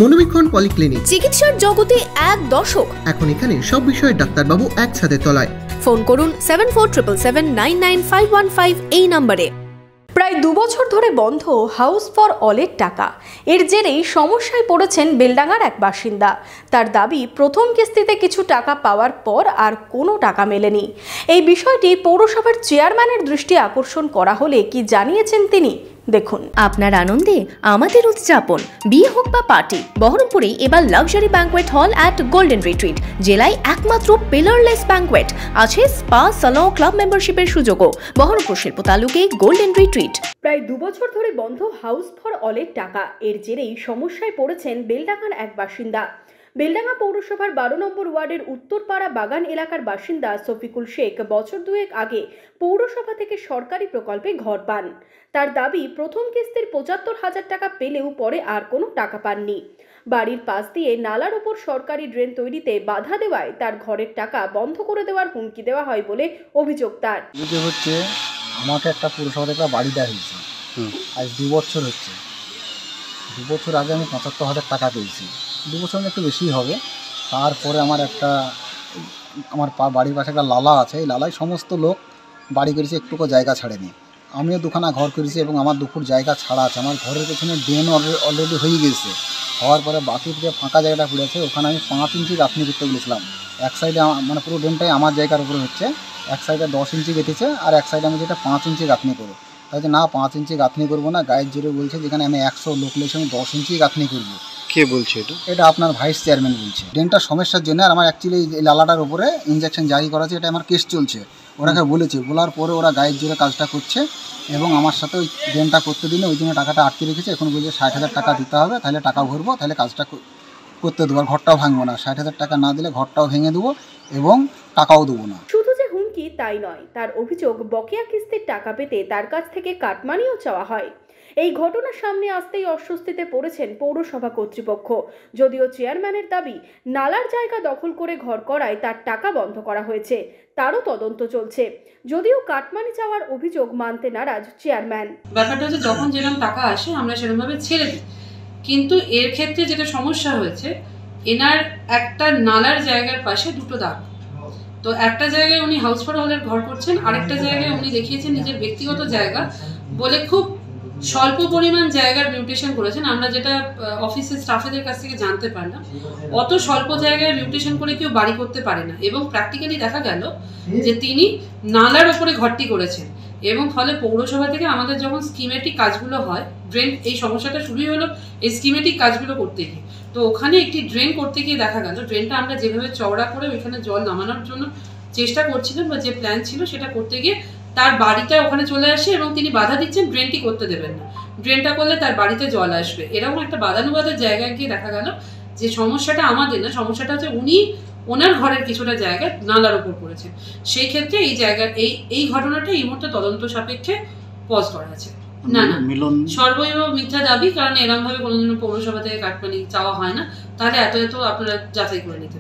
মনোবীক্ষণ polyclinic, চিকিৎসার জগতে এক দশক। এখন এখানে সব বিষয়ে ডাক্তারবাবু একসাথে তলায়। ফোন করুন 7477799515 এই নম্বরে। প্রায় 2 বছর ধরে বন্ধ হাউস ফর অলের টাকা। এর জেরেই সমস্যায় পড়েছেন বেলডাঙ্গার এক বাসিন্দা। তার দাবি, প্রথম কিস্তিতে কিছু টাকা পাওয়ার পর আর কোনো টাকা মেলেনি। এই বিষয়টি পৌরসভার চেয়ারম্যানের দৃষ্টি আকর্ষণ করা হলে কি জানিয়েছেন তিনি, দেখুন। আপনার আনন্দে আমাদের উদযাপন। বিয়ে হোক বা পার্টি, বহরমপুরে এবার luxury banquet hall at golden retreat. জেলায় একমাত্র পিলারলেস ব্যাঙ্কোয়েট, আছে স্পা, সালন, ক্লাব মেম্বারশিপের সুযোগও। বহরমপুর শিল্প তালুকে গোল্ডেন রিট্রিট। প্রায় 2 বছর ধরে বন্ধ হাউস ফর অলের টাকা। এর জেরেই সমস্যায় পড়েছেন বেলডাঙ্গার এক বাসিন্দা। বেলডাঙ্গা পৌরসভার 12 নম্বর ওয়ার্ডের উত্তরপাড়া বাগান এলাকার বাসিন্দা শফিকুল শেখ বছর 2 আগে পৌরসভা থেকে সরকারি প্রকল্পে ঘর পান। তার দাবি, প্রথম কিস্তির 75,000 টাকা পেলেও পরে আর কোনো টাকা পাননি। বাড়ির পাশ দিয়ে নালার উপর সরকারি ড্রেন তৈরিতে বাধা দেওয়ায় তার ঘরের টাকা বন্ধ করে দেওয়ার হুমকি দেওয়া হয় বলে অভিযোগ তার। হচ্ছে আমাকে একটা পৌরসভা থেকে বাড়ি দেওয়া হয়েছে, আজ 2 বছর হচ্ছে। 2 বছর আগে আমি 75,000 টাকা পেয়েছি, 2 বছর একটু বেশি হবে। তারপরে আমার বাড়ির পাশে একটা লালা আছে, এই লালায় সমস্ত লোক বাড়ি করেছে, একটুকু জায়গা ছাড়েনি। আমিও 2খানা ঘর করেছি এবং আমার 2 ফুট জায়গা ছাড়া আছে। আমার ঘরের পেছনে ড্রেন অলরেডি হয়ে গেছে। হওয়ার পরে বাকি যে ফাঁকা জায়গাটা পড়েছে, ওখানে আমি 5 ইঞ্চি গাঁথনি করতে বলেছিলাম। এক সাইডে মানে পুরো ড্রেনটাই আমার জায়গার উপরে হচ্ছে, এক সাইডে 10 ইঞ্চি গেঁথেছে, আর এক সাইডে আমি যেটা 5 ইঞ্চি গাঁথনি করবো। তাই না, 5 ইঞ্চি গাঁথনি করবো না, গায়ের জোরে বলছে যেখানে আমি 100 লোক লেগেছে আমি 10 ইঞ্চি গাঁথনি করবো। কে বলছে এটা আপনার ভাইস চেয়ারম্যান বলছে। ড্রেনটার সমস্যার জন্য আর আমার অ্যাকচুয়ালি এই লালাটার উপরে ইনজেকশন জারি করা আছে, এটা আমার কেস চলছে। ওরাকে বলেছে, বলার পরে ওরা গায়ের জোরে কাজটা করছে এবং আমার সাথে ওই ড্রেনটা করতে দিলে ওই জন্য টাকাটা আটকে রেখেছে। এখন বলছে 60,000 টাকা দিতে হবে, তাহলে টাকা ভরবো, তাহলে কাজটা করতে দেবো, আর ঘরটাও ভাঙবো না। 60,000 টাকা না দিলে ঘরটাও ভেঙে দেবো এবং টাকাও দেবো না। শুধু যে হুমকি তাই নয়, তার অভিযোগ বকেয়া কিস্তির টাকা পেতে তার কাছ থেকে কাটমানিও চাওয়া হয়। এই ঘটনা সামনে আসতেই অস্বস্তিতে পড়েছেন পৌরসভা কর্তৃপক্ষ। যদিও চেয়ারম্যানের দাবি, নালার জায়গা দখল করে ঘর করায় তার টাকা বন্ধ করা হয়েছে, তারও তদন্ত চলছে। যদিও কাটমানি চাওয়ার অভিযোগ মানতে নারাজ চেয়ারম্যান। ব্যাপারটা হচ্ছে, যখন যেরকম টাকা আসে আমরা সেরকমভাবে ছেড়ে দিই, কিন্তু এর ক্ষেত্রে যেটা সমস্যা হয়েছে, এনার একটা নালার জায়গার পাশে 2টো দাগ। তো একটা জায়গায় উনি হাউস ফর হলের ঘর করছেন, আরেকটা জায়গায় উনি দেখিয়েছেন নিজের ব্যক্তিগত জায়গা বলে খুব স্বল্প পরিমাণ জায়গার মিউটেশন করেছেন। আমরা যেটা অফিসের স্টাফেদের কাছ থেকে জানতে পারলাম, অত স্বল্প জায়গায় মিউটেশন করে কেউ বাড়ি করতে পারে না। এবং প্র্যাকটিক্যালি দেখা গেল যে তিনি নালার ওপরে ঘরটি করেছেন, এবং ফলে পৌরসভা থেকে আমাদের যখন স্কিমেটিক কাজগুলো হয়, ড্রেন, এই সমস্যাটা শুরুই হলো এই স্কিমেটিক কাজগুলো করতে গিয়ে। তো ওখানে একটি ড্রেন করতে গিয়ে দেখা গেল ড্রেনটা আমরা যেভাবে চওড়া করে ওইখানে জল নামানোর জন্য চেষ্টা করছিলাম বা যে প্ল্যান ছিল সেটা করতে গিয়ে তার বাড়িটা ওখানে চলে আসে এবং তিনি বাধা দিচ্ছেন ড্রেনটি করতে দেবেন না। ড্রেনটা করলে তার বাড়িতে জল আসবে, এরকম একটা বাদানুবাদের জায়গায় গিয়ে দেখা গেল যে সমস্যাটা আমাদের না, সমস্যাটা হচ্ছে উনি ওনার ঘরের কিছুটা জায়গায় নালার উপর করেছেন। সেই ক্ষেত্রে এই জায়গার এই ঘটনাটা এই মুহূর্তে তদন্ত সাপেক্ষে পজ করা আছে। না না, সর্বৈব মিথ্যা দাবি, কারণ এরকম ভাবে কোনোদিনও পৌরসভা থেকে কাটমানি চাওয়া হয় না। তাহলে এত আপনারা যাচাই করে নিতে।